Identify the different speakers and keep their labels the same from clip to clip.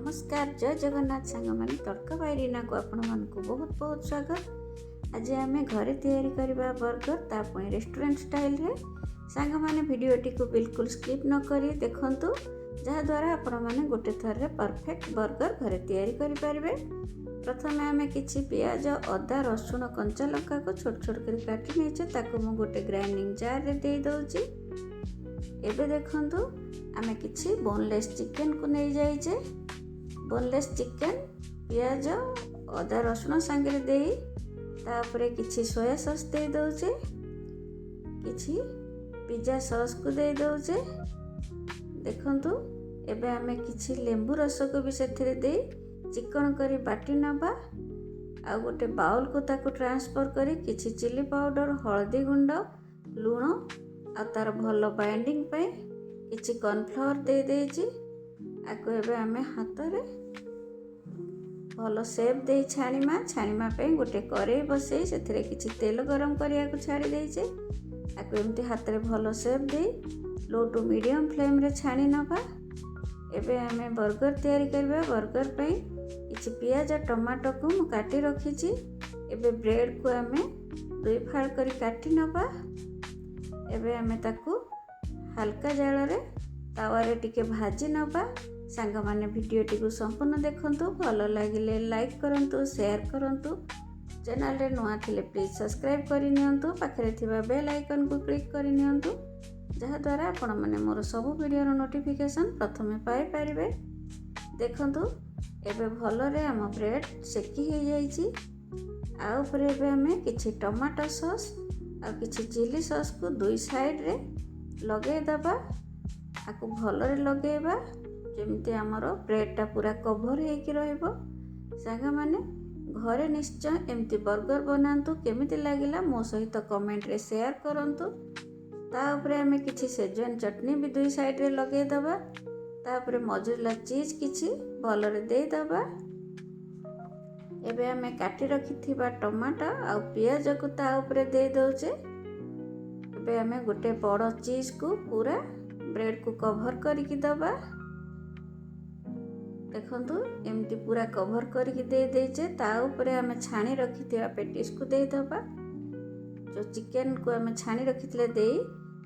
Speaker 1: नमस्कार जय जगन्नाथ सांग मैंने तड़का बाई रीना को आपण मानक बहुत बहुत स्वागत। आज आम घरे तैयारी करबा बर्गर तापुणी रेस्टोरेंट स्टाइल रे सांग माने वीडियोटी को बिल्कुल स्किप न करी देखंतु जहाँ द्वारा आपण माने गोटे थर रे परफेक्ट बर्गर घरे तैयारी करि पारबे। प्रथमे आमे किछि प्याज अदा रसुण कंचा लंका को छोट छोट कर काटी नेचे ताको मु गोटे ग्राइंडिंग जार रे दे दउची। एबे देखंतु आमे किछि बोनलेस चिकन को नै जाइछे। बोनलेस चिकन प्याज अदा रसुण सांगे देई तापरे किछि सोया सॉस दे दउचे, किछि पिज्जा सॉस को दे दउचे। देखंतु एबे आमे किछि लेंबू रस को भी सेथिरे दे चिकन करी बाटी नबा। आ गोटे बाउल को ताको ट्रांसफर करी किछि चिली पाउडर हल्दी गुंड लूण आ तार भल बाइंडिंग पे किछि कॉर्नफ्लावर दे देछि। आको एबे आमे हाथ रे भल शेप दे छाणीमा पे गोटे कड़ाई बसई सेथिरे किछि तेल गरम करिया को छाड़ी देइछे। आको एमती हाथ रे भल शेप दे लो टू मीडियम फ्लेम रे छाणी नबा। एबे आमे बर्गर तैयारी करबा। बर्गर पे किछि प्याज टमाटो को मु काटी रखिछि। एबे ब्रेड को आमे दुई फाड़ करी काटी नबा। एबे आमे ताकू हल्का जाल रे तावा रे टिके भाजी नबा। सांग माने वीडियोटी को संपूर्ण देखंतु, भलो लागिले लाइक करंतु, शेयर करंतु, चैनल रे नुआ थिले प्लीज सब्सक्राइब करि नियंतु, पाखरे थिबा बेल आइकन को क्लिक करि नियंतु जहा द्वारा आपण माने मोर सब वीडियो रो नोटिफिकेशन प्रथमे पाई परिबे। देखंतु एबे भलो रे हम ब्रेड सेकी हे जाईची। आ ऊपर एबे हमें किछि टमाटो सॉस आ किछि चिली सॉस को दुई साइड रे लगे दबा। आको भलो रे लगेबा जेमती हमरो ब्रेडटा पूरा कवर हेकी रहइबो। सांग माने घरे निश्चय एमती बर्गर बनांतु। केमिति लागिला मो सहित कमेंट रे शेयर करंतु। ता ऊपर हमें किछि सेजवान चटनी भी दुई साइड रे लगे दबा। ता ऊपर मजुला चीज किछि भलो रे दे दबा। एबे हमें काटी रखिथिबा टमाटो आ प्याज को ता ऊपर दे दउचे। एबे हमें गोटे बड़ चीज को पूरा ब्रेड को कवर करके दबा। देखंतु एमती पूरा कवर करके दे देचे। ता ऊपर हमें छाणी रखिथिबा पेटिस को दे दबा। जो चिकन को हमें छाणी रखिथिले देई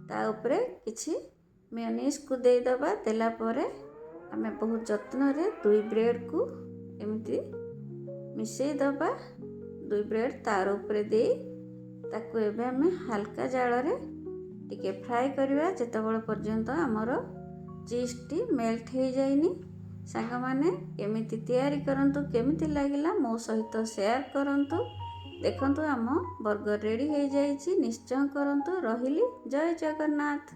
Speaker 1: ता ऊपर किछि मेयोनीज को दे दबा। देला परे हमें बहुत जत्न रे दुई ब्रेड को एमती मिसई दबा। दुई ब्रेड तार ऊपर दे ताको एबे हमें हल्का जाल रे टिके फ्राई करबा जेतेबेले पर्यंत हमरो चीज टी मेल्ट हे जाइनी। सांग माने एमिति तैयारी करंतु। केमिति लागिला मो सहित शेयर करंतु। देखंतु हम बर्गर रेडी हे जाइछि। निश्चय करंतु। रहिली जय जगन्नाथ।